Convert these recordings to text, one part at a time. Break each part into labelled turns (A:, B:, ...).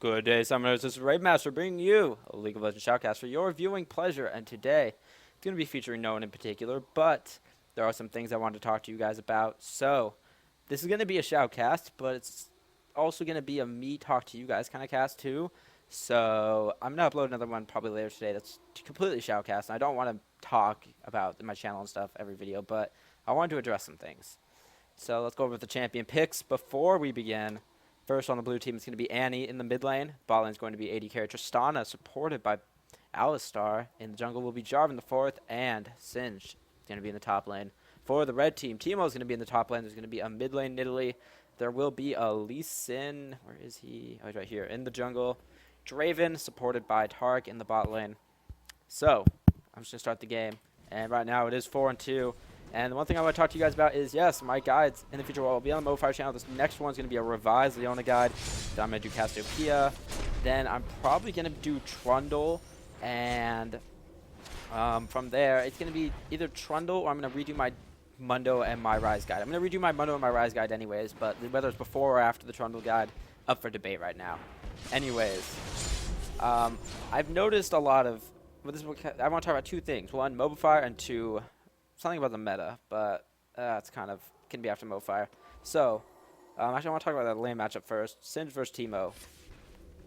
A: Good day, Summoners. This is Raabemaster bringing you a League of Legends shoutcast for your viewing pleasure. And today, it's going to be featuring no one in particular, but there are some things I wanted to talk to you guys about. So, this is going to be a shoutcast, but it's also going to be a me talk to you guys kind of cast too. So, I'm going to upload another one probably later today that's completely shoutcast. And I don't want to talk about my channel and stuff every video, but I wanted to address some things. So, let's go over the champion picks before we begin. First on the blue team is going to be Annie in the mid lane. Bot lane is going to be AD carry Tristana, supported by Alistar. In the jungle will be Jarvan the fourth, and Singed is going to be in the top lane. For the red team, Teemo is going to be in the top lane. There's going to be a mid lane Nidalee. There will be a Lee Sin. Where is he? Oh, he's right here in the jungle. Draven, supported by Tark in the bot lane. So, I'm just going to start the game. And right now it is 4-2. And the one thing I want to talk to you guys about is, yes, my guides in the future will be on the MOBAfire channel. This next one's going to be a revised Leona guide. Then I'm going to do Cassiopeia. Then I'm probably going to do Trundle. And from there, it's going to be either Trundle or I'm going to redo my Mundo and my Rise guide. I'm going to redo my Mundo and my Rise guide anyways, but whether it's before or after the Trundle guide, up for debate right now. Anyways, I've noticed a lot of... I want to talk about two things. One, MOBAfire, and two... something about the meta, but it's kind of can be after MOBAfire. So, actually, I want to talk about that lane matchup first. Singed versus Teemo.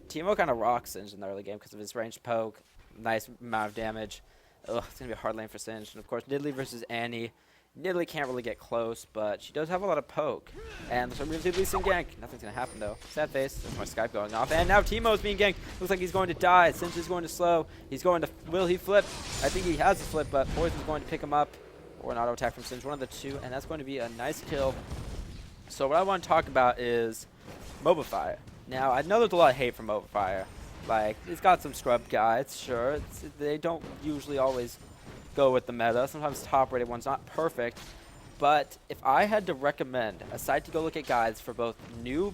A: Teemo kind of rocks Singed in the early game because of his ranged poke, nice amount of damage. Ugh, it's gonna be a hard lane for Singed. And of course, Nidalee versus Annie. Nidalee can't really get close, but she does have a lot of poke. And there's some really decent gank. Nothing's gonna happen though. Sad face. There's my Skype going off. And now Teemo is being ganked. Looks like he's going to die. Singed is going to slow. He's going to. Will he flip? I think he has a flip, but Poison's going to pick him up. Or an auto attack from Singed, one of the two, and that's going to be a nice kill. So what I want to talk about is MOBAfire. Now, I know there's a lot of hate for MOBAfire. Like, it's got some scrub guides, sure. They don't usually always go with the meta. Sometimes top-rated one's not perfect. But if I had to recommend a site to go look at guides for both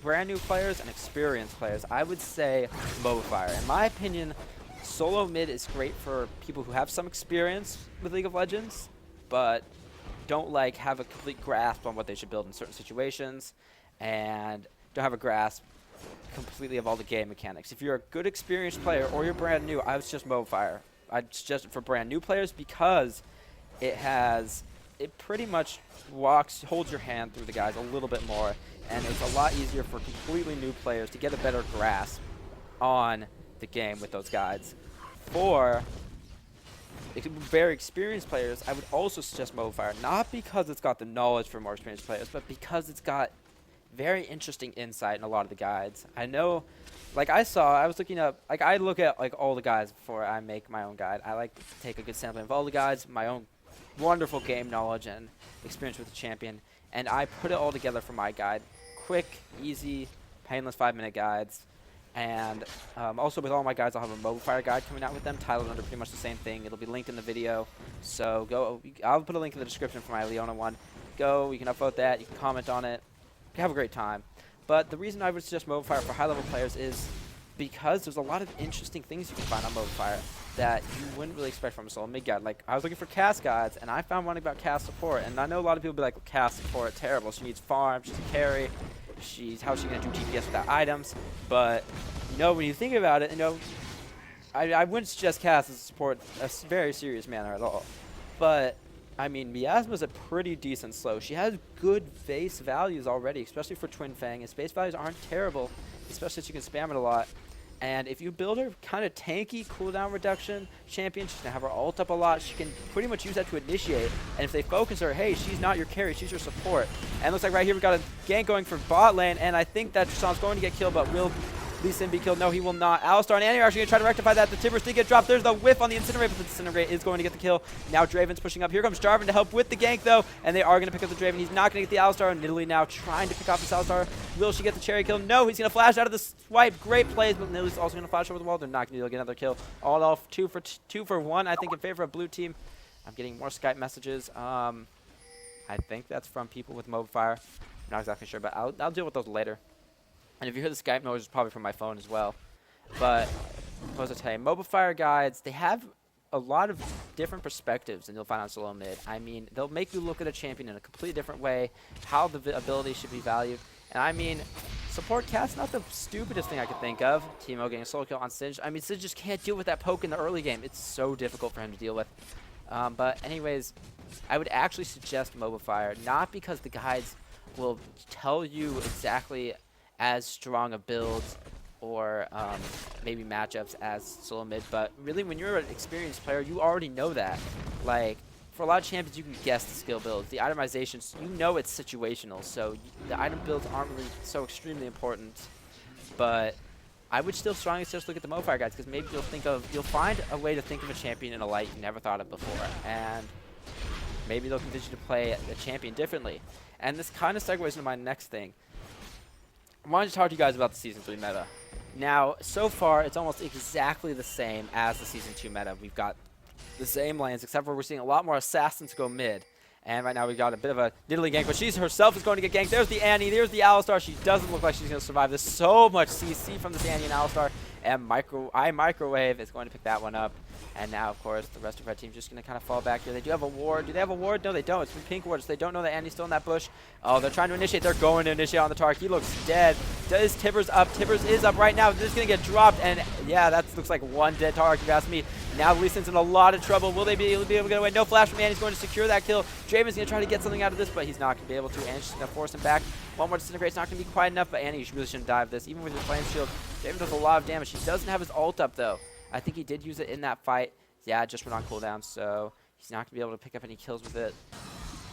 A: brand new players and experienced players, I would say MOBAfire. In my opinion, solo mid is great for people who have some experience with League of Legends, but don't have a complete grasp on what they should build in certain situations, and don't have a grasp completely of all the game mechanics. If you're a good experienced player or you're brand new, I would suggest MOBAfire. I'd suggest it for brand new players because it pretty much holds your hand through the guys a little bit more, and it's a lot easier for completely new players to get a better grasp on the game with those guides. For very experienced players, I would also suggest MOBAfire, not because it's got the knowledge for more experienced players, but because it's got very interesting insight in a lot of the guides. I know, I was looking up, I look at all the guides before I make my own guide. I like to take a good sampling of all the guides, my own wonderful game knowledge and experience with the champion, and I put it all together for my guide. Quick, easy, painless 5-minute guides. And also with all my guides, I'll have a MOBAfire guide coming out with them, titled under pretty much the same thing. It'll be linked in the video. So I'll put a link in the description for my Leona one. You can upvote that, you can comment on it, have a great time. But the reason I would suggest MOBAfire for high-level players is because there's a lot of interesting things you can find on MOBAfire that you wouldn't really expect from a solo mid guide. I was looking for cast guides, and I found one about cast support. And I know a lot of people be like, cast support, terrible. She needs farm, she's a carry. How's she going to do DPS without items? But, when you think about it, I wouldn't suggest cast as support a very serious manner at all. But, Miasma's a pretty decent slow. She has good base values already, especially for Twin Fang. His base values aren't terrible, especially since you can spam it a lot. And if you build her kind of tanky cooldown reduction champion, she's going to have her ult up a lot. She can pretty much use that to initiate. And if they focus her, hey, she's not your carry, she's your support. And it looks like right here we got a gank going for bot lane. And I think that Tristan's going to get killed, but will Lee Sin be killed? No, he will not. Alistar and Annie are actually going to try to rectify that. The Timbers did get dropped. There's the whiff on the Incinerate, but the Incinerate is going to get the kill. Now Draven's pushing up. Here comes Jarvan to help with the gank, though. And they are going to pick up the Draven. He's not going to get the Alistar. And Nidalee now trying to pick off this Alistar. Will she get the cherry kill? No, he's going to flash out of the swipe. Great plays, but Nidalee's also going to flash over the wall. They're not going to get another kill. All off 2 for 1, I think, in favor of blue team. I'm getting more Skype messages. I think that's from people with MOBAfire. I'm not exactly sure, but I'll deal with those later. And if you hear the Skype noise, it's probably from my phone as well. But, what was I tell you? MOBAfire guides, they have a lot of different perspectives than you'll find on solo mid. They'll make you look at a champion in a completely different way, how the ability should be valued. And support cast, not the stupidest thing I could think of. Teemo getting a solo kill on Singed. I mean, Singed just can't deal with that poke in the early game. It's so difficult for him to deal with. But anyways, I would actually suggest MOBAfire, not because the guides will tell you exactly as strong a build or maybe matchups as solo mid, but really when you're an experienced player, you already know that. Like, for a lot of champions, you can guess the skill builds. The itemizations, you know it's situational, so the item builds aren't really so extremely important. But I would still strongly suggest look at the MOBAfire guides, because maybe you'll find a way to think of a champion in a light you never thought of before, and maybe they'll convince you to play the champion differently. And this kind of segues into my next thing. I wanted to talk to you guys about the Season 3 meta. Now, so far, it's almost exactly the same as the Season 2 meta. We've got the same lanes, except for we're seeing a lot more assassins go mid. And right now we've got a bit of a Nidalee gank, but she herself is going to get ganked. There's the Annie, there's the Alistar. She doesn't look like she's going to survive this. So much CC from this Annie and Alistar. And Microwave is going to pick that one up. And now, of course, the rest of our team's just going to kind of fall back here. They do have a ward. Do they have a ward? No, they don't. It's from Pink Ward, so they don't know that Annie's still in that bush. Oh, they're trying to initiate. They're going to initiate on the Tark. He looks dead. Does Tibbers up? Tibbers is up right now. This is going to get dropped. And yeah, that looks like one dead Tark, if you ask me. Now Lee Sin's in a lot of trouble. Will they be able to get away? No flash from Annie's going to secure that kill. Draven's going to try to get something out of this, but he's not going to be able to. Annie's just going to force him back. One more disintegrate's not going to be quite enough, but Annie really shouldn't dive this. Even with his flame shield, Draven does a lot of damage. He doesn't have his ult up, though. I think he did use it in that fight. Yeah, it just went on cooldown, so he's not going to be able to pick up any kills with it.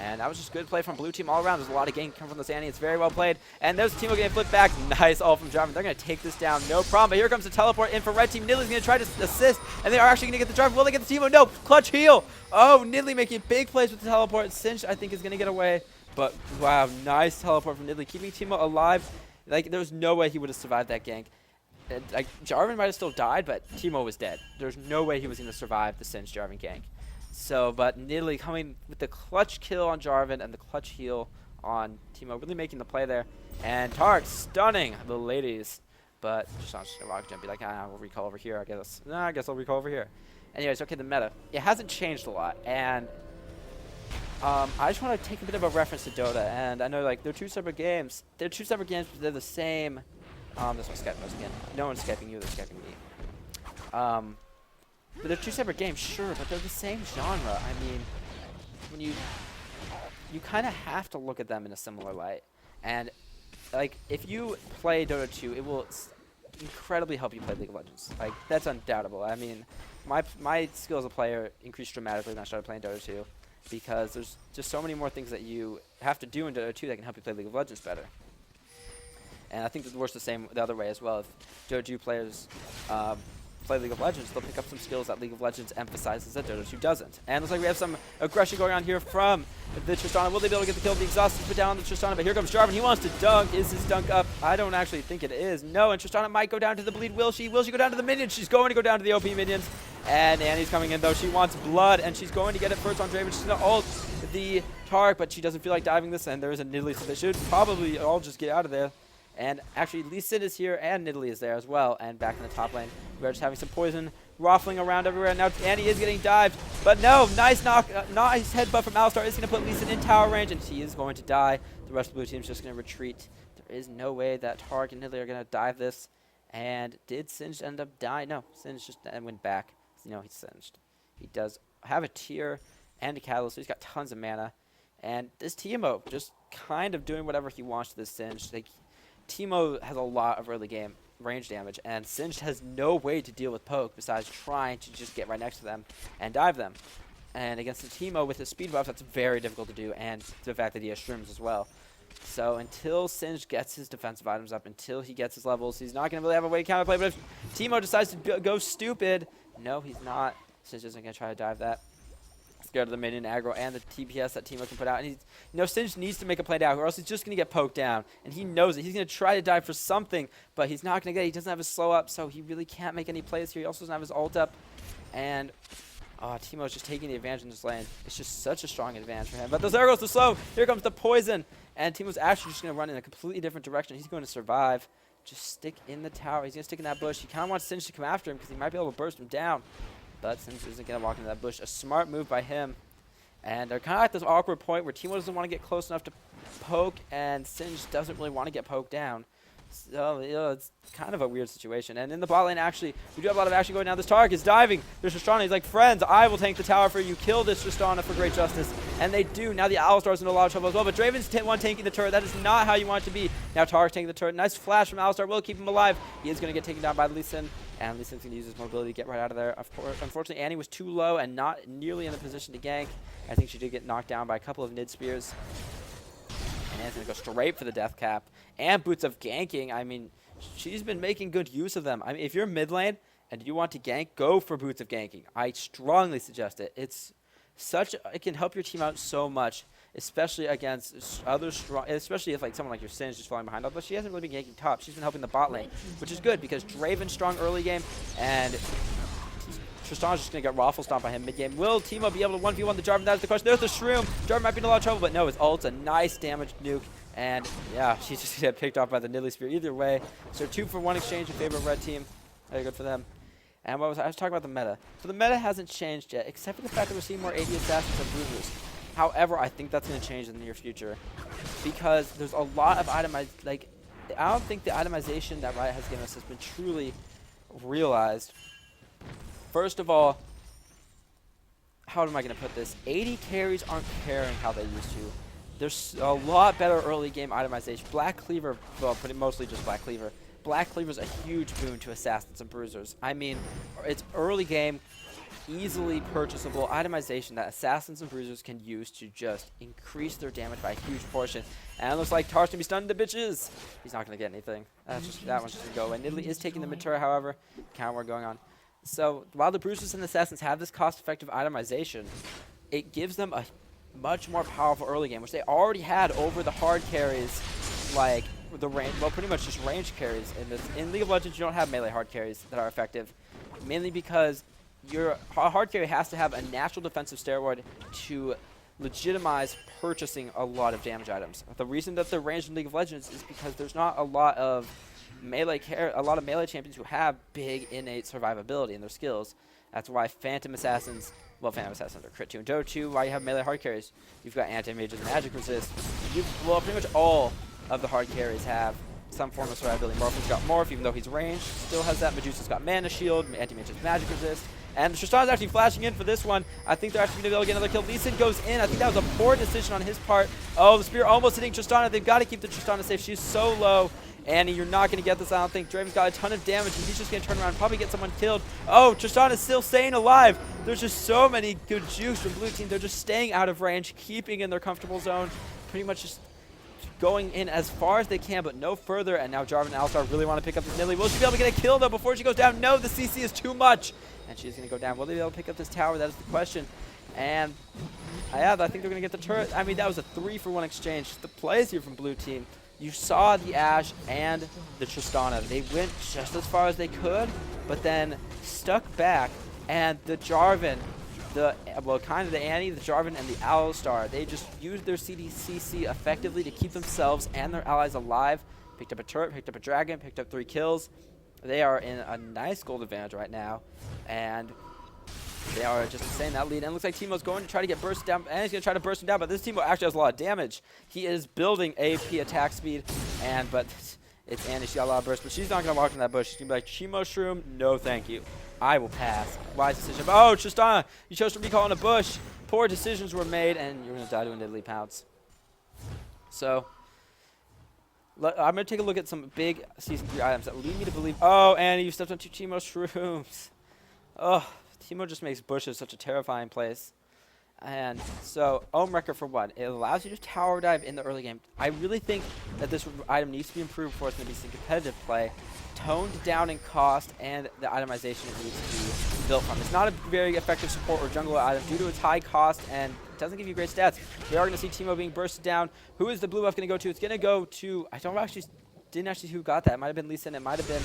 A: And that was just good play from blue team all around. There's a lot of gank coming from this Annie. It's very well played. And there's Teemo getting flipped back. Nice ult from Jarvan. They're going to take this down. No problem. But here comes the teleport in for red team. Nidalee's going to try to assist. And they are actually going to get the Jarvan. Will they get the Teemo? No. Clutch heal. Oh, Nidalee making big plays with the teleport. Singed, I think, is going to get away. But, wow, nice teleport from Nidalee. Keeping Teemo alive. Like, there was no way he would have survived that gank. Like, Jarvan might have still died, but Teemo was dead. There's no way he was going to survive the Singed Jarvan gank. So, but Nidalee coming with the clutch kill on Jarvan and the clutch heal on Teemo, really making the play there. And Tark stunning the ladies, but just not just a rock jump. Be like, we'll recall over here, I guess. No, I guess I'll recall over here. Anyways, okay, the meta. It hasn't changed a lot, and I just want to take a bit of a reference to Dota. And I know, like, they're two separate games. They're two separate games, but they're the same. This one's Skyping us again. No one's Skyping you, they're Skyping me. But they're two separate games, sure, but they're the same genre. I mean, when you kind of have to look at them in a similar light. And, like, if you play Dota 2, it will incredibly help you play League of Legends. Like, that's undoubtable. I mean, my skill as a player increased dramatically when I started playing Dota 2, because there's just so many more things that you have to do in Dota 2 that can help you play League of Legends better. And I think it works the other way as well. If Dota 2 players play League of Legends, they'll pick up some skills that League of Legends emphasizes that Dota 2 doesn't. And looks like we have some aggression going on here from the Tristana. Will they be able to get the kill? The exhaust is put down on the Tristana, but here comes Jarvan. He wants to dunk. Is his dunk up? I don't actually think it is. No, and Tristana might go down to the bleed. Will she? Will she go down to the minions? She's going to go down to the OP minions. And Annie's coming in, though. She wants blood, and she's going to get it first on Draven. She's going to ult the Tark, but she doesn't feel like diving this, and there is a Nidalee, so they should probably all just get out of there. And actually, Lee Sin is here, and Nidalee is there as well. And back in the top lane, we're just having some poison ruffling around everywhere. Now Annie is getting dived, but no, nice headbutt from Alistar is going to put Lee Sin in tower range, and she is going to die. The rest of the blue team is just going to retreat. There is no way that Tark and Nidalee are going to dive this. And did Singed end up dying? No, Singed just went back. No, he's Singed. He does have a tier and a catalyst, so he's got tons of mana. And this Teemo just kind of doing whatever he wants to this Singed. Like, Teemo has a lot of early game range damage, and Singed has no way to deal with poke besides trying to just get right next to them and dive them. And against the Teemo with his speed buff, that's very difficult to do, and the fact that he has shrooms as well. So until Singed gets his defensive items up, until he gets his levels, he's not going to really have a way to counterplay. But if Teemo decides to go stupid, no, he's not. Singed isn't going to try to dive that. Scared of the minion aggro and the TPS that Teemo can put out. And he's, Singed needs to make a play down, or else he's just going to get poked down. And he knows it. He's going to try to dive for something, but he's not going to get it. He doesn't have his slow up, so he really can't make any plays here. He also doesn't have his ult up. And Teemo's just taking the advantage in this lane. It's just such a strong advantage for him. But there goes the slow. Here comes the poison. And Teemo's actually just going to run in a completely different direction. He's going to survive. Just stick in the tower. He's going to stick in that bush. He kind of wants Singed to come after him because he might be able to burst him down. But Singed isn't going to walk into that bush. A smart move by him. And they're kind of at this awkward point where Teemo doesn't want to get close enough to poke, and Singed doesn't really want to get poked down. So, you know, it's kind of a weird situation. And in the bot lane, actually, we do have a lot of action going down. This Tark is diving. There's Tristana. He's like, friends, I will tank the tower for you. Kill this Tristana for great justice. And they do. Now the Alistar's in a lot of trouble as well. But Draven's one tanking the turret. That is not how you want it to be. Now Tark's taking the turret. Nice flash from Alistar. Will keep him alive. He is going to get taken down by Lee Sin. And Lee Sin's going to use his mobility to get right out of there. Of course, unfortunately, Annie was too low and not nearly in the position to gank. I think she did get knocked down by a couple of Nid spears. And Annie's going to go straight for the death cap. And Boots of ganking. I mean, she's been making good use of them. I mean, if you're mid lane and you want to gank, go for Boots of ganking. I strongly suggest it. It's it can help your team out so much, especially against other strong, especially if like someone like your Sin is just falling behind. Although she hasn't really been ganking top, she's been helping the bot lane, which is good because Draven's strong early game and Tristana's just going to get raffle stomped by him mid game. Will Teemo be able to 1v1 the Jarvan? That's the question. There's the Shroom. Jarvan might be in a lot of trouble, but no, his ult's a nice damage nuke. And yeah, she's just going to get picked off by the Nidalee Spear either way. So 2-for-1 exchange in favor of red team. Very good for them. And I was talking about the meta. So the meta hasn't changed yet, except for the fact that we're seeing more AD assassins and bruisers. However, I think that's going to change in the near future because there's a lot of I don't think the itemization that Riot has given us has been truly realized. First of all, how am I going to put this? 80 carries aren't caring how they used to. There's a lot better early game itemization. Black Cleaver, well, mostly just Black Cleaver. Black Cleaver's a huge boon to assassins and bruisers. I mean, it's early game, easily purchasable itemization that assassins and bruisers can use to just increase their damage by a huge portion. And it looks like Tark's gonna be stunned to bitches. He's not gonna get anything. That one's just gonna go away. Nidalee is taking the mid turret, however. Counter war going on. So while the bruisers and the assassins have this cost-effective itemization, it gives them a much more powerful early game, which they already had over the hard carries, like the range, well, pretty much just range carries. In League of Legends, you don't have melee hard carries that are effective, mainly because your hard carry has to have a natural defensive steroid to legitimize purchasing a lot of damage items. The reason that they're ranged in League of Legends is because there's not a lot of melee champions who have big innate survivability in their skills. That's why Phantom Assassins are crit 2 and Dota 2. Why you have melee hard carries? You've got anti-mages and magic resist. Well, pretty much all of the hard carries have some form of survivability. Morphin's got Morph, even though he's ranged, still has that. Medusa's got mana shield, anti-mages magic resist. And Tristana's actually flashing in for this one. I think they're actually going to be able to get another kill. Lee Sin goes in. I think that was a poor decision on his part. Oh, the spear almost hitting Tristana. They've got to keep the Tristana safe. She's so low. Annie, you're not going to get this, I don't think. Draven's got a ton of damage, and he's just going to turn around and probably get someone killed. Oh, Tristana's still staying alive. There's just so many good juice from blue team. They're just staying out of range, keeping in their comfortable zone, pretty much just going in as far as they can, but no further. And now Jarvan and Alistar really want to pick up this Nidalee. Will she be able to get a kill, though, before she goes down? No, the CC is too much. And she's going to go down. Will they be able to pick up this tower? That is the question. And yeah, I think they're going to get the turret. I mean, that was a 3-for-1 exchange. The plays here from blue team. You saw the Ashe and the Tristana. They went just as far as they could, but then stuck back. And the Jarvan, kind of the Annie, the Jarvan, and the Alistar, they just used their CDCC effectively to keep themselves and their allies alive. Picked up a turret, picked up a dragon, picked up 3 kills. They are in a nice gold advantage right now. And they are just staying that lead. And it looks like Teemo's going to try to get bursted down. And he's going to try to burst him down. But this Teemo actually has a lot of damage. He is building AP attack speed. But it's Annie. She got a lot of burst. But she's not going to walk in that bush. She's going to be like, Teemo Shroom, no thank you. I will pass. Wise decision. Oh, Tristana, you chose to recall in a bush. Poor decisions were made. And you're going to die to a Nidalee pounce. So I'm going to take a look at some big Season 3 items that lead me to believe. Oh, Annie, you stepped on 2 Teemo Shrooms. Oh. Teemo just makes bushes such a terrifying place. And so, Ohm Wrecker for one, it allows you to tower dive in the early game. I really think that this item needs to be improved before it's going to be some competitive play. Toned down in cost, and the itemization it needs to be built from. It's not a very effective support or jungle item due to its high cost, and it doesn't give you great stats. We are going to see Teemo being bursted down. Who is the blue buff going to go to? It's going to go to, didn't actually see who got that. It might have been Lee Sin, it might have been,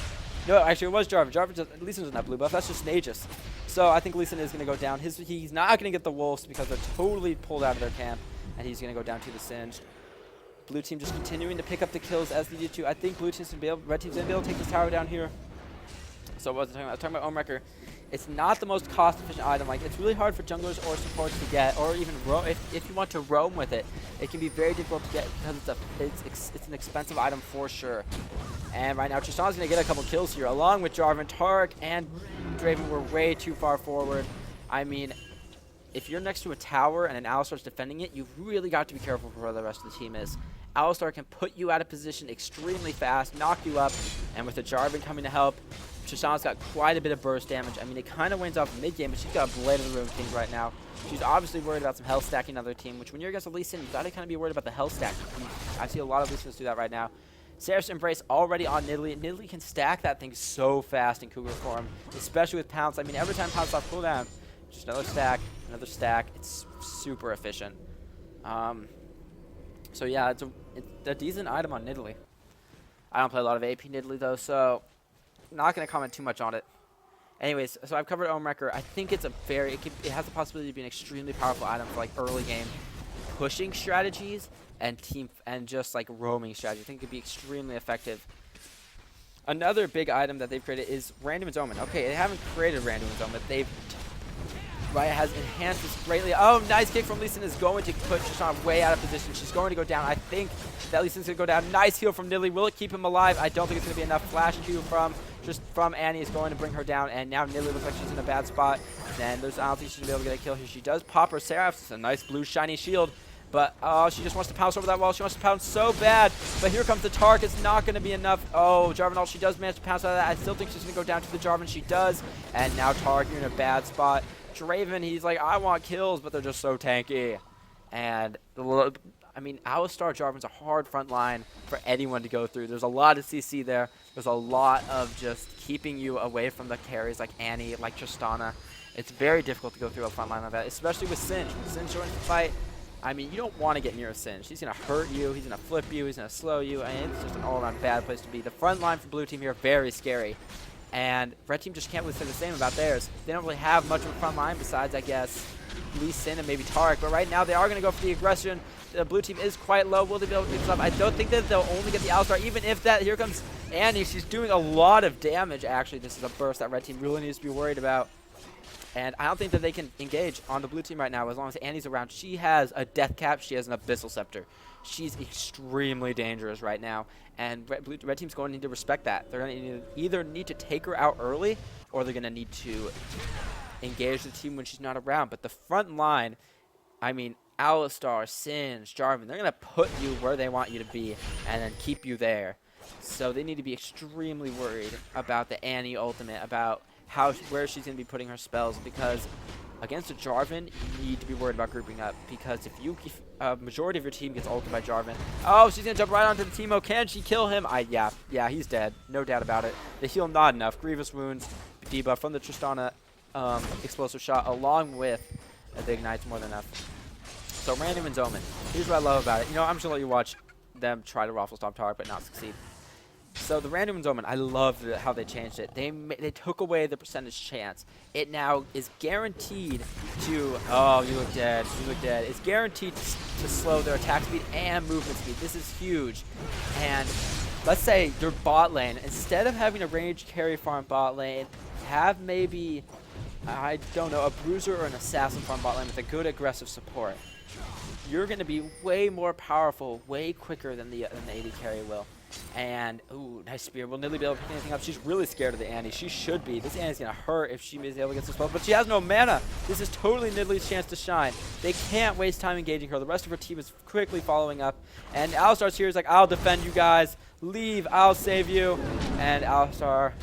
A: no, actually it was Jarvan. Lee Sin doesn't have blue buff, that's just Nagus. So I think Lee Sin is going to go down. He's not going to get the wolves because they're totally pulled out of their camp, and he's going to go down to the Singed. Blue team just continuing to pick up the kills as they need to. I think blue team's going to be able, red team's going to be able to take this tower down here. So what was I talking about? I was talking about Ohm Wrecker. It's not the most cost-efficient item. Like, it's really hard for junglers or supports to get, or even roam. If you want to roam with it, it can be very difficult to get because it's an expensive item for sure. And right now, Tristana's going to get a couple kills here, along with Jarvan. Tark and Draven were way too far forward. I mean, if you're next to a tower and an Alistar's defending it, you've really got to be careful for where the rest of the team is. Alistar can put you out of position extremely fast, knock you up, and with the Jarvan coming to help, Tristana's got quite a bit of burst damage. I mean, it kind of wins off mid-game, but she's got a Blade of the Ruined King right now. She's obviously worried about some health stacking on their team, which when you're against a Lee Sin, you've got to kind of be worried about the health stack. I see a lot of Lee Sins do that right now. Seraph's Embrace already on Nidalee. Nidalee can stack that thing so fast in Cougar form, especially with Pounce. I mean, every time Pounce off cooldown, just another stack, another stack. It's super efficient. So yeah, it's a decent item on Nidalee. I don't play a lot of AP Nidalee though, so not going to comment too much on it. Anyways, so I've covered Oathbreaker. I think it's it has the possibility to be an extremely powerful item for like early game pushing strategies and just like roaming strategy. I think it could be extremely effective. Another big item that they've created is Random's Omen. Okay, they haven't created Random's Omen. They've has enhanced this greatly. Oh, nice kick from Lee Sin is going to put Tristana way out of position. She's going to go down. I think that Lee Sin's going to go down. Nice heal from Nidalee. Will it keep him alive? I don't think it's going to be enough. Flash Q from Annie is going to bring her down, and now Nidalee looks like she's in a bad spot. And I don't think she's going to be able to get a kill here. She does pop her Seraph. It's a nice blue shiny shield. But she just wants to pounce over that wall. She wants to pounce so bad. But here comes the Tark. It's not going to be enough. Oh, Jarvan ult. She does manage to pounce out of that. I still think she's going to go down to the Jarvan. She does. And now Tark, you're in a bad spot. Draven, he's like, I want kills, but they're just so tanky. And, I mean, Alistar Jarvan's a hard front line for anyone to go through. There's a lot of CC there. There's a lot of just keeping you away from the carries like Annie, like Tristana. It's very difficult to go through a front line like that, especially with Singe. When Singe joins the fight, I mean, you don't want to get near a Singe. He's going to hurt you. He's going to flip you. He's going to slow you. And it's just an all-around bad place to be. The front line for blue team here, very scary. And red team just can't really say the same about theirs. They don't really have much of a front line besides, I guess, Lee Sin and maybe Tarek. But right now, they are going to go for the aggression. The blue team is quite low. Will they be able to pick this up? I don't think that they'll only get the Alistar. Even if that, here comes Annie. She's doing a lot of damage, actually. This is a burst that red team really needs to be worried about. And I don't think that they can engage on the blue team right now as long as Annie's around. She has a death cap. She has an abyssal scepter. She's extremely dangerous right now. And red team's going to need to respect that. They're going to either need to take her out early or they're going to need to engage the team when she's not around. But the front line, I mean, Alistar, Singe, Jarvan, they're going to put you where they want you to be and then keep you there. So they need to be extremely worried about the Annie ultimate, about where she's going to be putting her spells, because against a Jarvan, you need to be worried about grouping up, because if a majority of your team gets ulted by Jarvan, oh, she's going to jump right onto the Teemo. Can she kill him? Yeah, he's dead. No doubt about it. The heal not enough. Grievous wounds, debuff from the Tristana explosive shot, along with the ignite's more than enough. So Random's Omen. Here's what I love about it. You know, I'm just going to let you watch them try to Raffle Stomp Tark, but not succeed. So the Random's Omen, I love how they changed it. They took away the percentage chance. It now is guaranteed to, oh, you look dead, you look dead. It's guaranteed to slow their attack speed and movement speed. This is huge. And let's say your bot lane, instead of having a range carry farm bot lane, have maybe, I don't know, a bruiser or an assassin farm bot lane with a good aggressive support. You're going to be way more powerful, way quicker than the AD carry will. And, ooh, nice spear. Will Nidalee be able to pick anything up? She's really scared of the Annie. She should be. This Annie's going to hurt if she is able to get this spell. But she has no mana. This is totally Nidalee's chance to shine. They can't waste time engaging her. The rest of her team is quickly following up. And Alistar's here. He's like, I'll defend you guys. Leave. I'll save you. And Alistar,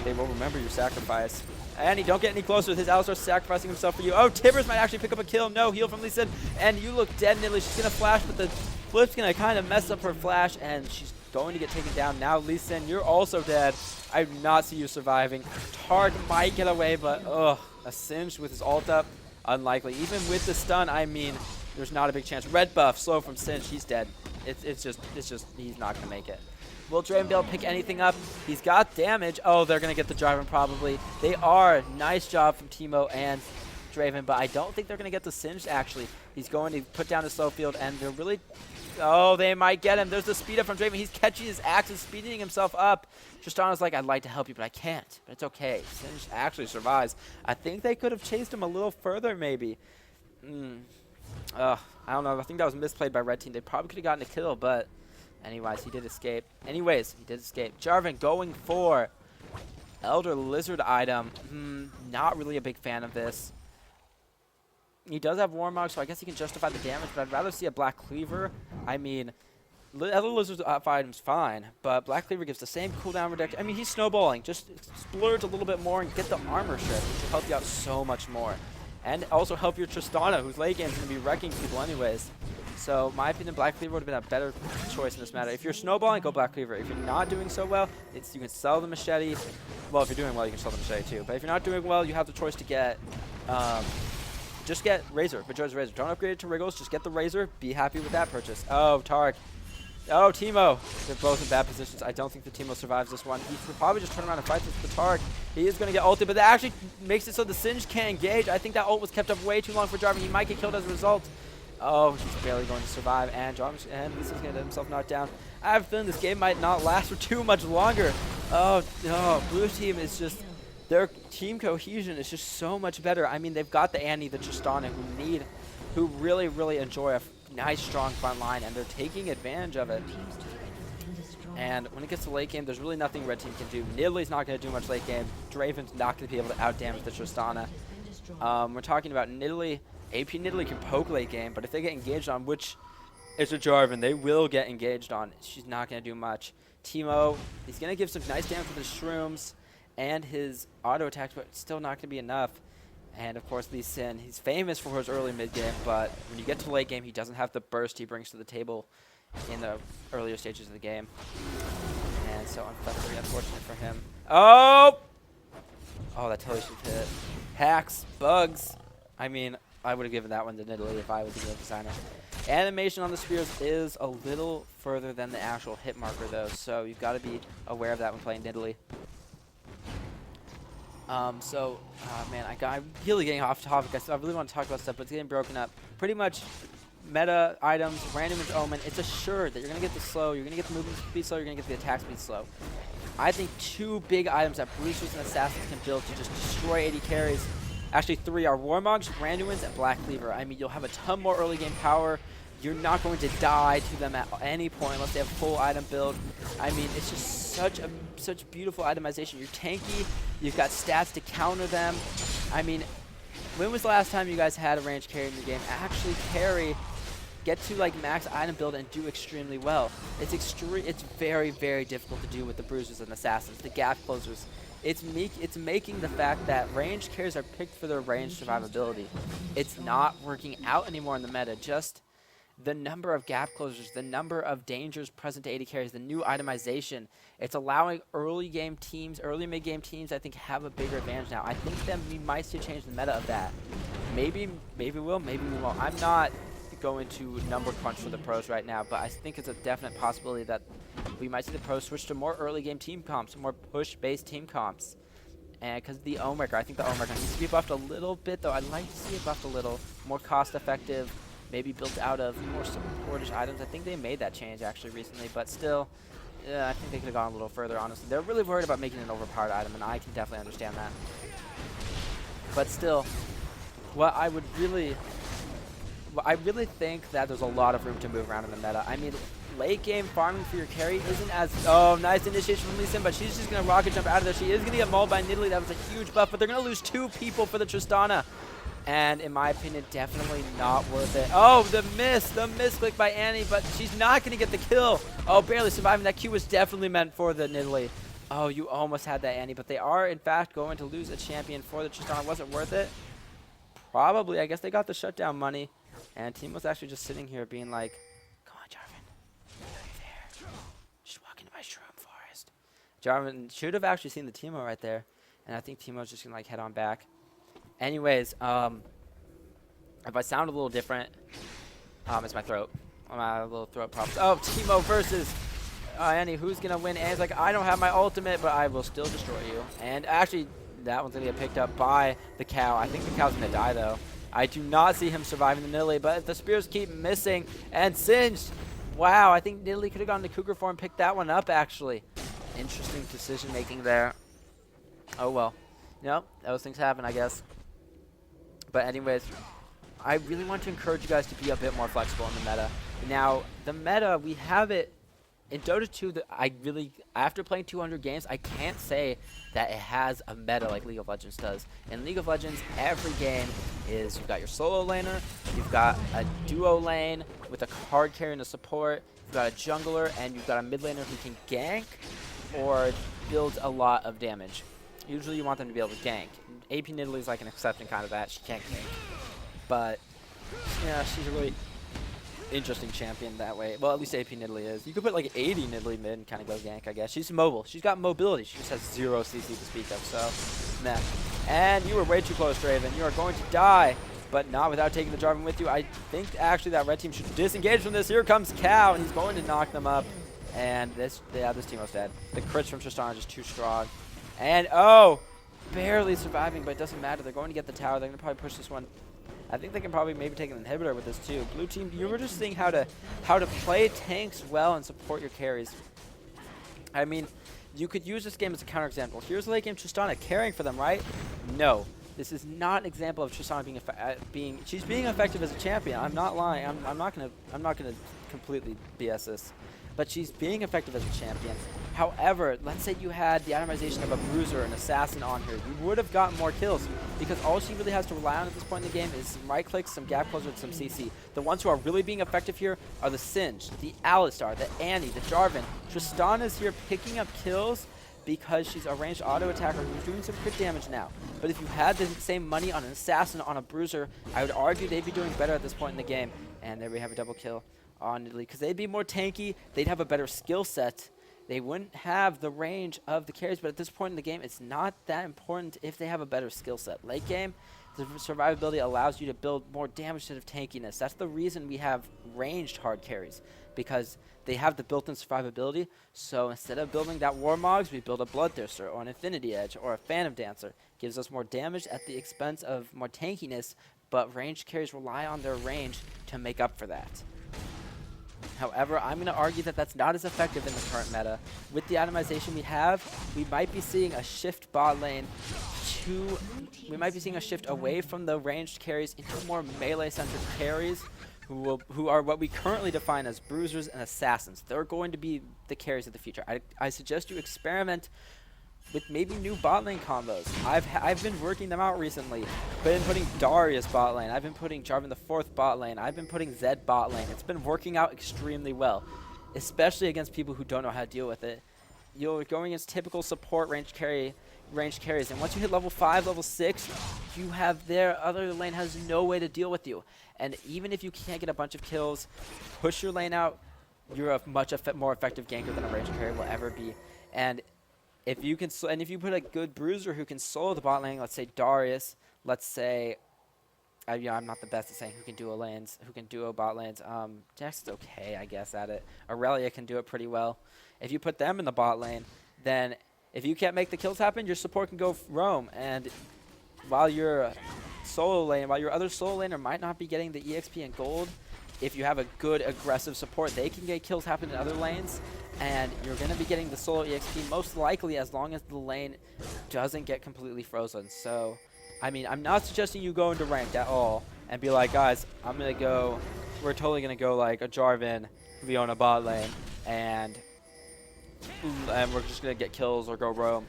A: they will remember your sacrifice. Annie, don't get any closer with his Alistar sacrificing himself for you. Oh, Tibbers might actually pick up a kill. No, heal from Lee Sin. And you look dead, Nidalee. She's going to flash, but the flip's going to kind of mess up her flash, and she's going to get taken down. Now, Lee Sin, you're also dead. I do not see you surviving. Tark might get away, but, ugh, a Singe with his ult up, unlikely. Even with the stun, I mean, there's not a big chance. Red buff, slow from Singe, he's dead. It's just, he's not going to make it. Will Draven be able to pick anything up? He's got damage. Oh, they're going to get the Jarvan probably. They are. Nice job from Teemo and Draven, but I don't think they're going to get the Singe, actually. He's going to put down his slow field, and they're really... Oh, they might get him. There's the speed up from Draven. He's catching his axe and speeding himself up. Tristana's like, I'd like to help you, but I can't. But it's okay. Singe actually survives. I think they could have chased him a little further, maybe. I don't know. I think that was misplayed by red team. They probably could have gotten a kill, but... Anyways, he did escape. Jarvan going for Elder Lizard item. Not really a big fan of this. He does have Warmog, so I guess he can justify the damage, but I'd rather see a Black Cleaver. I mean, Elder Lizard's item's fine, but Black Cleaver gives the same cooldown reduction. I mean, he's snowballing. Just splurge a little bit more and get the armor shred, which will help you out so much more. And also help your Tristana, whose late game is going to be wrecking people anyways. So, my opinion, Black Cleaver would have been a better choice in this matter. If you're snowballing, go Black Cleaver. If you're not doing so well, you can sell the machete. Well, if you're doing well, you can sell the machete too. But if you're not doing well, you have the choice to get, just get Razor, Majora's Razor. Don't upgrade it to Wriggles, just get the Razor. Be happy with that purchase. Oh, Tark. Oh, Teemo. They're both in bad positions. I don't think the Teemo survives this one. He could probably just turn around and fight with the Tark. He is going to get ulted, but that actually makes it so the Singe can't engage. I think that ult was kept up way too long for Jarvan. He might get killed as a result. Oh, he's barely going to survive, and this is going to get himself knocked down. I have a feeling this game might not last for too much longer. Oh, no. Blue team is just... Their team cohesion is just so much better. I mean, they've got the Annie, the Tristana, who really, really enjoy a nice, strong front line, and they're taking advantage of it. And when it gets to late game, there's really nothing red team can do. Nidalee's not going to do much late game. Draven's not going to be able to outdamage the Tristana. We're talking about Nidalee. AP Nidalee can poke late game, but if they get engaged on, which is a Jarvan, they will get engaged on. She's not going to do much. Teemo, he's going to give some nice damage with his shrooms and his auto attacks, but it's still not going to be enough. And of course, Lee Sin, he's famous for his early mid game, but when you get to late game, he doesn't have the burst he brings to the table in the earlier stages of the game. And so that's very unfortunate for him. Oh! Oh, that totally should hit. Hacks, bugs. I mean, I would have given that one to Nidalee if I was the game designer. Animation on the spears is a little further than the actual hit marker, though, so you've got to be aware of that when playing Nidalee. Man, I'm really getting off topic. I really want to talk about stuff, but it's getting broken up. Pretty much meta items, random and omen, it's assured that you're going to get the slow, you're going to get the movement speed slow, you're going to get the attack speed slow. I think two big items that Bruisers and Assassins can build to just destroy 80 carries, actually three are Warmogs, Randuins, and Black Cleaver. I mean, you'll have a ton more early game power. You're not going to die to them at any point unless they have full item build. I mean, it's just such beautiful itemization. You're tanky. You've got stats to counter them. I mean, when was the last time you guys had a range carry in your game actually carry, get to like max item build and do extremely well? It's very, very difficult to do with the Bruisers and Assassins, the gap closers. It's making the fact that range carries are picked for their range survivability. It's not working out anymore in the meta. Just the number of gap closers, the number of dangers present to 80 carries, the new itemization, it's allowing early game teams, early mid game teams, I think, have a bigger advantage now. I think that we might see a change in the meta of that. Maybe we will, maybe we won't. I'm not going to number crunch for the pros right now, but I think it's a definite possibility that we might see the pros switch to more early game team comps, more push-based team comps. And because the Omewrecker, I think the Omewrecker needs to be buffed a little bit, though. I'd like to see it buffed a little, more cost-effective, maybe built out of more supportish items. I think they made that change actually recently, but still, I think they could have gone a little further, honestly. They're really worried about making an overpowered item, and I can definitely understand that. But still, I really think that there's a lot of room to move around in the meta. I mean, late game farming for your carry isn't as... Oh, nice initiation from Lee Sin, but she's just going to rocket jump out of there. She is going to get mauled by Nidalee. That was a huge buff, but they're going to lose 2 people for the Tristana. And in my opinion, definitely not worth it. Oh, the misclick by Annie, but she's not going to get the kill. Oh, barely surviving. That Q was definitely meant for the Nidalee. Oh, you almost had that, Annie, but they are, in fact, going to lose a champion for the Tristana. Was it worth it? Probably. I guess they got the shutdown money. And Team was actually just sitting here being like, come on, Jarvan. Are you there? Just walk into my shroom forest. Jarvan should have actually seen the Teemo right there. And I think Teemo's just going to like head on back. Anyways, if I sound a little different, it's my throat. My little throat problems. Oh, Teemo versus Annie. Who's going to win? Annie's like, I don't have my ultimate, but I will still destroy you. And actually, that one's going to get picked up by the cow. I think the cow's going to die, though. I do not see him surviving the Nidalee, but the spears keep missing. And Singed. Wow, I think Nidalee could have gone to Cougar form and picked that one up, actually. Interesting decision-making there. Oh, well. You know, those things happen, I guess. But anyways, I really want to encourage you guys to be a bit more flexible in the meta. Now, the meta, we have it in Dota 2, after playing 200 games, I can't say that it has a meta like League of Legends does. In League of Legends, every game is you've got your solo laner, you've got a duo lane with a card carry and a support, you've got a jungler, and you've got a mid laner who can gank or build a lot of damage. Usually you want them to be able to gank. AP Nidalee is like an exception kind of that. She can't gank. But, yeah, she's a really interesting champion that way. Well, at least AP Nidalee is. You could put like 80 Nidalee mid and kind of go gank, I guess. She's mobile. She's got mobility. She just has 0 CC to speak of, so, meh. And you were way too close, Draven. You are going to die, but not without taking the Jarvan with you. I think actually that red team should disengage from this. Here comes Cow, and he's going to knock them up. And this team was dead. The crits from Tristana are just too strong. And, oh, barely surviving, but it doesn't matter. They're going to get the tower. They're going to probably push this one. I think they can probably maybe take an inhibitor with this too. Blue team, you were just seeing how to play tanks well and support your carries. I mean, you could use this game as a counterexample. Here's late game Tristana carrying for them, right? No. This is not an example of Tristana she's being effective as a champion. I'm not lying. I'm not gonna completely BS this. But she's being effective as a champion. However, let's say you had the itemization of a bruiser, an assassin on her. You would have gotten more kills because all she really has to rely on at this point in the game is some right clicks, some gap closure, and some CC. The ones who are really being effective here are the Singed, the Alistar, the Annie, the Jarvan. Tristana's here picking up kills because she's a ranged auto attacker who's doing some crit damage now. But if you had the same money on an assassin, on a bruiser, I would argue they'd be doing better at this point in the game. And there we have a double kill on Nidalee because they'd be more tanky, they'd have a better skill set, they wouldn't have the range of the carries, but at this point in the game it's not that important if they have a better skill set. Late game, the survivability allows you to build more damage instead of tankiness. That's the reason we have ranged hard carries, because they have the built-in survivability. So instead of building that Warmogs, we build a Bloodthirster or an Infinity Edge or a Phantom Dancer. Gives us more damage at the expense of more tankiness, but ranged carries rely on their range to make up for that. However, I'm going to argue that that's not as effective in the current meta. With the itemization we have, we might be seeing a shift bot lane we might be seeing a shift away from the ranged carries into more melee-centered carries who are what we currently define as bruisers and assassins. They're going to be the carries of the future. I suggest you experiment with maybe new bot lane combos. I've been working them out recently. Been putting Darius bot lane. I've been putting Jarvan the 4th bot lane. I've been putting Zed bot lane. It's been working out extremely well, especially against people who don't know how to deal with it. You're going against typical support ranged carries, and once you hit level 5, level 6, you have their other lane has no way to deal with you. And even if you can't get a bunch of kills, push your lane out, you're a much more effective ganker than a ranged carry will ever be. And if you can, and if you put a good bruiser who can solo the bot lane, let's say Darius, let's say, I'm not the best at saying who can duo bot lanes. Jax is okay, I guess, at it. Aurelia can do it pretty well. If you put them in the bot lane, then if you can't make the kills happen, your support can go roam. And while your other solo laner might not be getting the EXP and gold, if you have a good aggressive support, they can get kills happen in other lanes, and you're going to be getting the solo EXP most likely as long as the lane doesn't get completely frozen. So, I mean, I'm not suggesting you go into ranked at all and be like, guys, we're totally going to go like a Jarvan, we own a bot lane, and we're just going to get kills or go roam.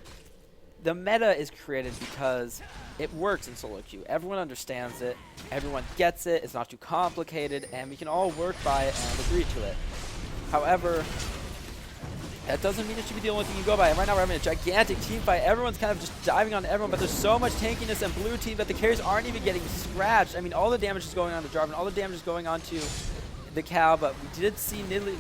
A: The meta is created because it works in solo queue. Everyone understands it. Everyone gets it. It's not too complicated, and we can all work by it and agree to it. However, that doesn't mean it should be the only thing you go by. And right now we're having a gigantic team fight. Everyone's kind of just diving on everyone, but there's so much tankiness in blue team that the carries aren't even getting scratched. I mean, all the damage is going on to Jarvan, all the damage is going on to the Cow, but we did see Nidalee,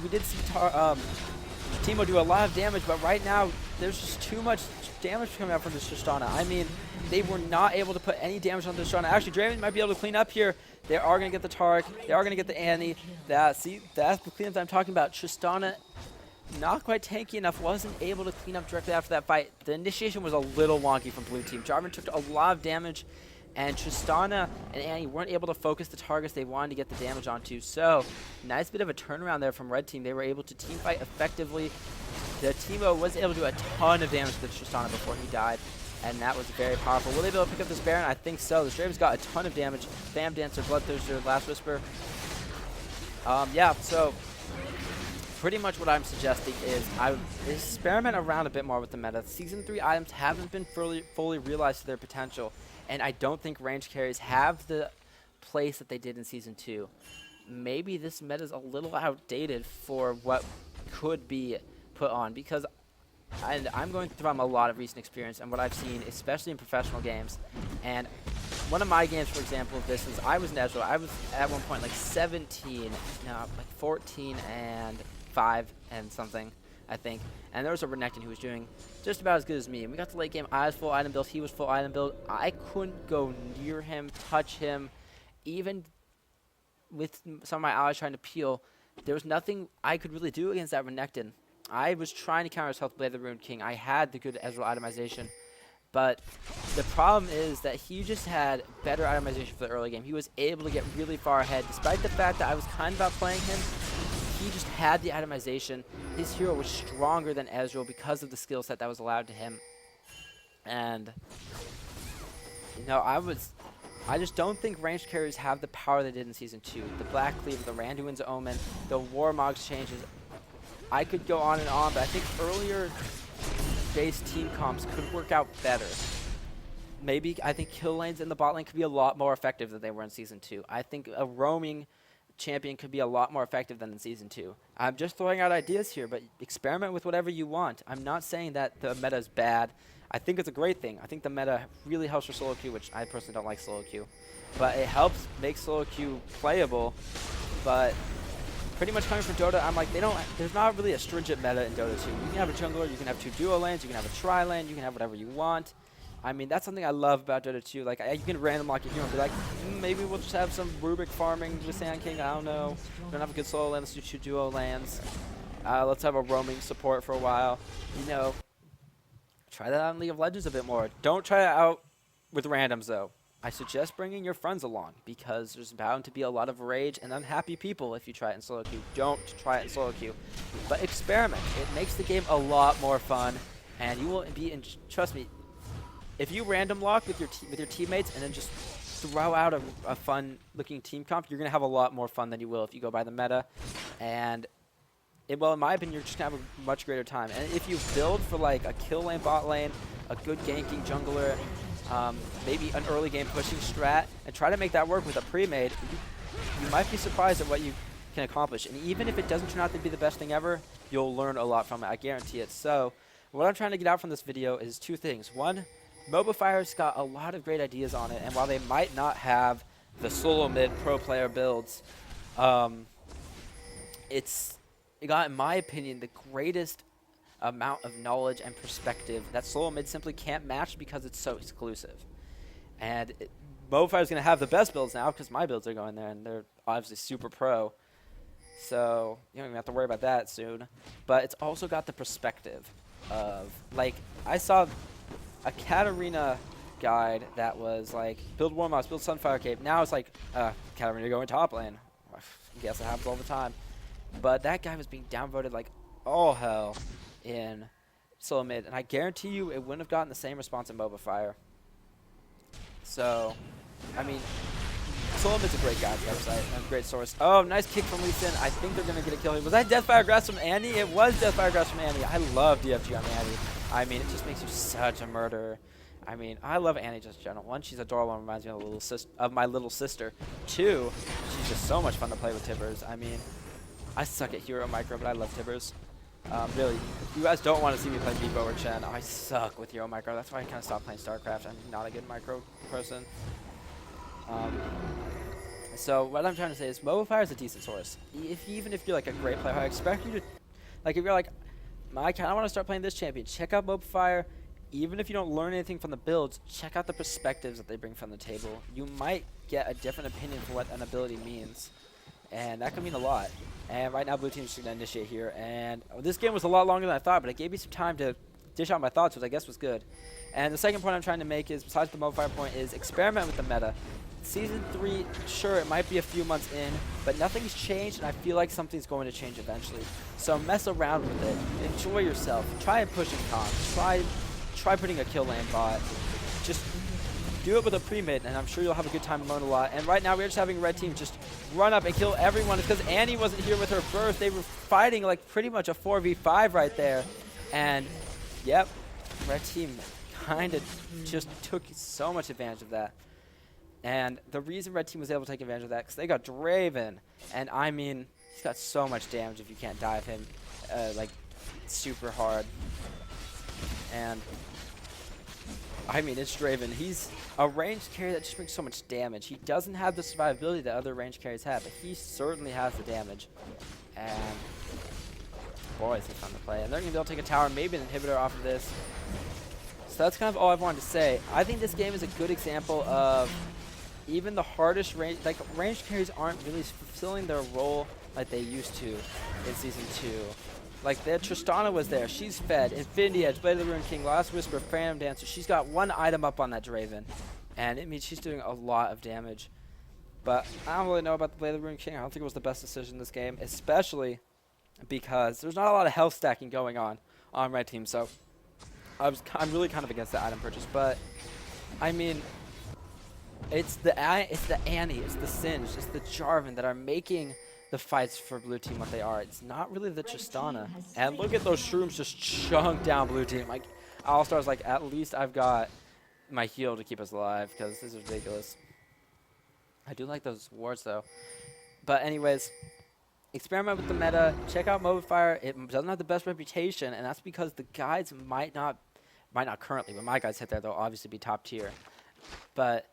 A: Teemo do a lot of damage, but right now there's just too much damage coming out from this Tristana. I mean, they were not able to put any damage on this Tristana. Actually, Draven might be able to clean up here. They are going to get the Tark. They are going to get the Annie. That's the cleanup I'm talking about. Tristana, not quite tanky enough, wasn't able to clean up directly after that fight. The initiation was a little wonky from blue team. Jarvan took a lot of damage, and Tristana and Annie weren't able to focus the targets they wanted to get the damage onto. So, nice bit of a turnaround there from red team. They were able to team fight effectively. The Teemo was able to do a ton of damage to Tristana before he died, and that was very powerful. Will they be able to pick up this Baron? I think so. The Draven's got a ton of damage. Fam Dancer, Bloodthirster, Last Whisper. Yeah, so pretty much what I'm suggesting is I would experiment around a bit more with the meta. Season 3 items haven't been fully realized to their potential, and I don't think range carries have the place that they did in Season 2. Maybe this meta is a little outdated for what could be put on, because I'm going from a lot of recent experience and what I've seen, especially in professional games. And one of my games, for example, of this is I was Nezreal. I was at one point like 17, no, like 14 and 5 and something, I think. And there was a Renekton who was doing just about as good as me. And we got to late game. I was full item build. He was full item build. I couldn't go near him, touch him, even with some of my allies trying to peel. There was nothing I could really do against that Renekton. I was trying to counter his health Blade of the Ruined King. I had the good Ezreal itemization. But the problem is that he just had better itemization for the early game. He was able to get really far ahead. Despite the fact that I was kind of outplaying him, he just had the itemization. His hero was stronger than Ezreal because of the skill set that was allowed to him. And, you know, I just don't think ranged carries have the power they did in Season 2. The Black Cleaver, the Randuin's Omen, the Warmog's changes. I could go on and on, but I think earlier base team comps could work out better. Maybe I think kill lanes in the bot lane could be a lot more effective than they were in Season 2. I think a roaming champion could be a lot more effective than in Season 2. I'm just throwing out ideas here, but experiment with whatever you want. I'm not saying that the meta is bad. I think it's a great thing. I think the meta really helps for solo queue, which I personally don't like solo queue. But it helps make solo queue playable. But pretty much coming from Dota, I'm like, there's not really a stringent meta in Dota 2. You can have a jungler, you can have 2 duo lanes, you can have a tri lane, you can have whatever you want. I mean, that's something I love about Dota 2. Like, you can random lock your hero and be like, maybe we'll just have some Rubik farming with Sand King. I don't know. We don't have a good solo lane. Let's do 2 duo lands. Let's have a roaming support for a while. You know, try that out in League of Legends a bit more. Don't try it out with randoms, though. I suggest bringing your friends along, because there's bound to be a lot of rage and unhappy people if you try it in solo queue. Don't try it in solo queue. But experiment. It makes the game a lot more fun, and you will be, trust me, if you random lock with your teammates and then just throw out a fun-looking team comp, you're going to have a lot more fun than you will if you go by the meta. And, well, in my opinion, you're just going to have a much greater time. And if you build for, like, a kill lane, bot lane, a good ganking jungler, maybe an early game pushing strat, and try to make that work with a pre-made, you might be surprised at what you can accomplish. And even if it doesn't turn out to be the best thing ever, you'll learn a lot from it. I guarantee it. So, what I'm trying to get out from this video is 2 things. One, MOBAfire's got a lot of great ideas on it, and while they might not have the solo mid pro player builds, it got, in my opinion, the greatest amount of knowledge and perspective that solo mid simply can't match because it's so exclusive. And MOBAfire's going to have the best builds now because my builds are going there, and they're obviously super pro. So you don't even have to worry about that soon. But it's also got the perspective of, like, I saw a Katarina guide that was like, build Warmox, build Sunfire Cape. Now it's like, Katarina going top lane. I guess it happens all the time. But that guy was being downvoted like all hell in solo mid. And I guarantee you it wouldn't have gotten the same response in MOBAfire. So, I mean, solo mid's a great guide website and a great source. Oh, nice kick from Lee Sin. I think they're going to get a kill here. Was that Deathfire Grasp from Annie? It was Deathfire Grasp from Annie. I love DFG on Annie. I mean, it just makes you such a murderer. I mean, I love Annie just in general. 1, she's adorable and reminds me of my little sister. 2, she's just so much fun to play with Tibbers. I mean, I suck at hero micro, but I love Tibbers. Really, if you guys don't want to see me play Depot or Chen, I suck with hero micro. That's why I kind of stopped playing StarCraft. I'm not a good micro person. So what I'm trying to say is MOBAfire is a decent source. Even if you're like a great player, I expect you to, like, if you're like, I kind of want to start playing this champion, check out MOBAfire. Even if you don't learn anything from the builds, check out the perspectives that they bring from the table. You might get a different opinion for what an ability means, and that can mean a lot. And right now, blue team is just going to initiate here. And this game was a lot longer than I thought, but it gave me some time to dish out my thoughts, which I guess was good. And the second point I'm trying to make is, besides the MOBAfire point, is experiment with the meta. Season 3, sure, it might be a few months in, but nothing's changed, and I feel like something's going to change eventually. So mess around with it. Enjoy yourself. Try and push in comp. Try putting a kill lane bot. Just do it with a pre-mid, and I'm sure you'll have a good time and learn a lot. And right now, we're just having red team just run up and kill everyone. It's because Annie wasn't here with her burst. They were fighting like pretty much a 4v5 right there. And, yep, red team kind of just took so much advantage of that. And the reason red team was able to take advantage of that, because they got Draven. And, I mean, he's got so much damage if you can't dive him, like, super hard. And, I mean, it's Draven. He's a ranged carry that just brings so much damage. He doesn't have the survivability that other ranged carries have, but he certainly has the damage. And, boy, is he fun to play. And they're going to be able to take a tower, maybe an inhibitor off of this. So that's kind of all I wanted to say. I think this game is a good example of even the hardest range, like ranged carries aren't really fulfilling their role like they used to in Season 2. Like, Tristana was there. She's fed. Infinity Edge, Blade of the Ruined King, Last Whisper, Phantom Dancer. She's got one item up on that Draven. And it means she's doing a lot of damage. But I don't really know about the Blade of the Ruined King. I don't think it was the best decision in this game, especially because there's not a lot of health stacking going on red team. So I'm really kind of against the item purchase. But, I mean, it's the Annie, it's the Singe, it's the Jarvan that are making the fights for blue team what they are. It's not really the Tristana. And look at those shrooms just chunk down blue team. Like, All-Star's like, at least I've got my heal to keep us alive, because this is ridiculous. I do like those wards, though. But anyways, experiment with the meta. Check out MOBAfire. It doesn't have the best reputation, and that's because the guides might not currently. When my guides hit there, they'll obviously be top tier. But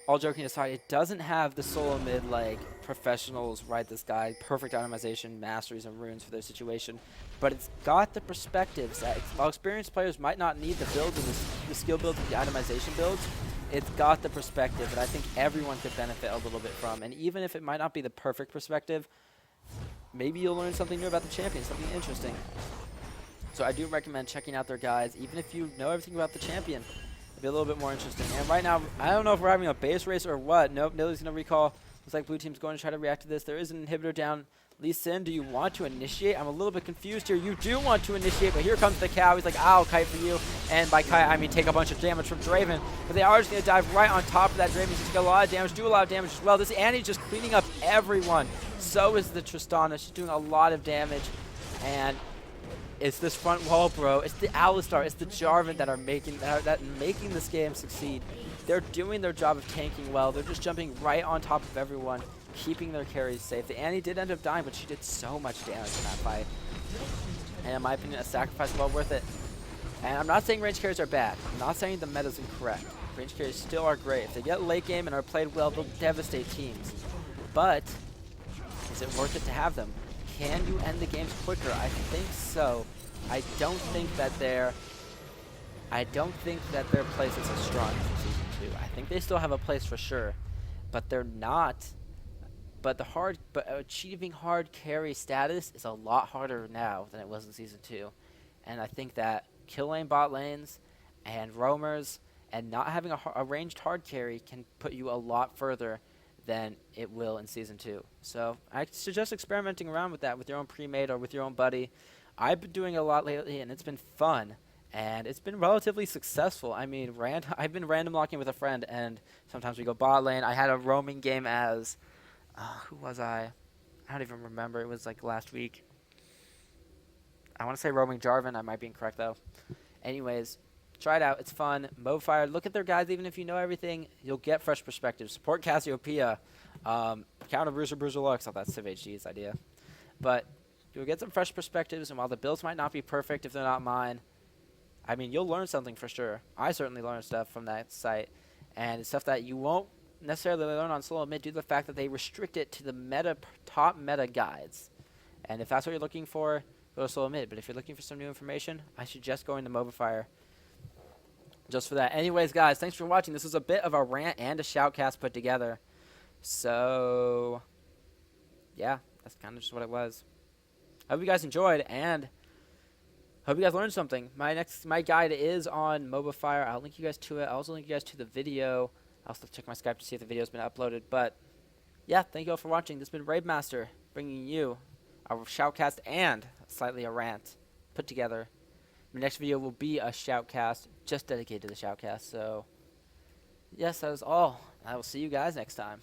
A: all joking aside, it doesn't have the solo mid, like, professionals write this guide, perfect itemization, masteries, and runes for their situation. But it's got the perspectives that, while experienced players might not need the builds and the skill builds and the itemization builds, it's got the perspective that I think everyone could benefit a little bit from. And even if it might not be the perfect perspective, maybe you'll learn something new about the champion, something interesting. So I do recommend checking out their guides, even if you know everything about the champion. It'll be a little bit more interesting. And right now, I don't know if we're having a base race or what. Nope, Nilly's going to recall. Looks like blue team's going to try to react to this. There is an inhibitor down. Lee Sin, do you want to initiate? I'm a little bit confused here. You do want to initiate, but here comes the cow. He's like, I'll kite for you. And by kite, I mean take a bunch of damage from Draven. But they are just going to dive right on top of that Draven. She's got a lot of damage, do a lot of damage as well. This Annie's just cleaning up everyone. So is the Tristana. She's doing a lot of damage. And it's this front wall, bro. It's the Alistar. It's the Jarvan that are making this game succeed. They're doing their job of tanking well. They're just jumping right on top of everyone, keeping their carries safe. The Annie did end up dying, but she did so much damage in that fight. And in my opinion, a sacrifice well worth it. And I'm not saying range carries are bad. I'm not saying the meta's incorrect. Range carries still are great. If they get late game and are played well, they'll devastate teams. But is it worth it to have them? Can you end the games quicker? I think so. I don't think that their place is as strong as in Season 2. I think they still have a place for sure, but they're not. But achieving hard carry status is a lot harder now than it was in Season 2. And I think that kill lane bot lanes and roamers and not having a ranged hard carry can put you a lot further than it will in Season 2. So I suggest experimenting around with that with your own pre-made or with your own buddy. I've been doing it a lot lately, and it's been fun. And it's been relatively successful. I mean, I've been random locking with a friend, and sometimes we go bot lane. I had a roaming game as... who was I? I don't even remember. It was like last week. I want to say roaming Jarvan. I might be incorrect, though. Anyways, try it out. It's fun. MOBAfire. Look at their guides. Even if you know everything, you'll get fresh perspectives. Support Cassiopeia. Counter Bruiser Lux. I thought that's Civ HG's idea. But you'll get some fresh perspectives, and while the builds might not be perfect if they're not mine, I mean, you'll learn something for sure. I certainly learned stuff from that site. And it's stuff that you won't necessarily learn on solo mid due to the fact that they restrict it to the top meta guides. And if that's what you're looking for, go to solo mid. But if you're looking for some new information, I suggest going to MOBAfire just for that. Anyways, guys, thanks for watching. This was a bit of a rant and a shoutcast put together. So, yeah, that's kind of just what it was. I hope you guys enjoyed, and hope you guys learned something. My guide is on MOBAfire. I'll link you guys to it. I'll also link you guys to the video. I'll still check my Skype to see if the video's been uploaded. But yeah, thank you all for watching. This has been Raabemaster bringing you a shoutcast and slightly a rant put together. The next video will be a shoutcast just dedicated to the shoutcast. So Yes, that is all. I will see you guys next time.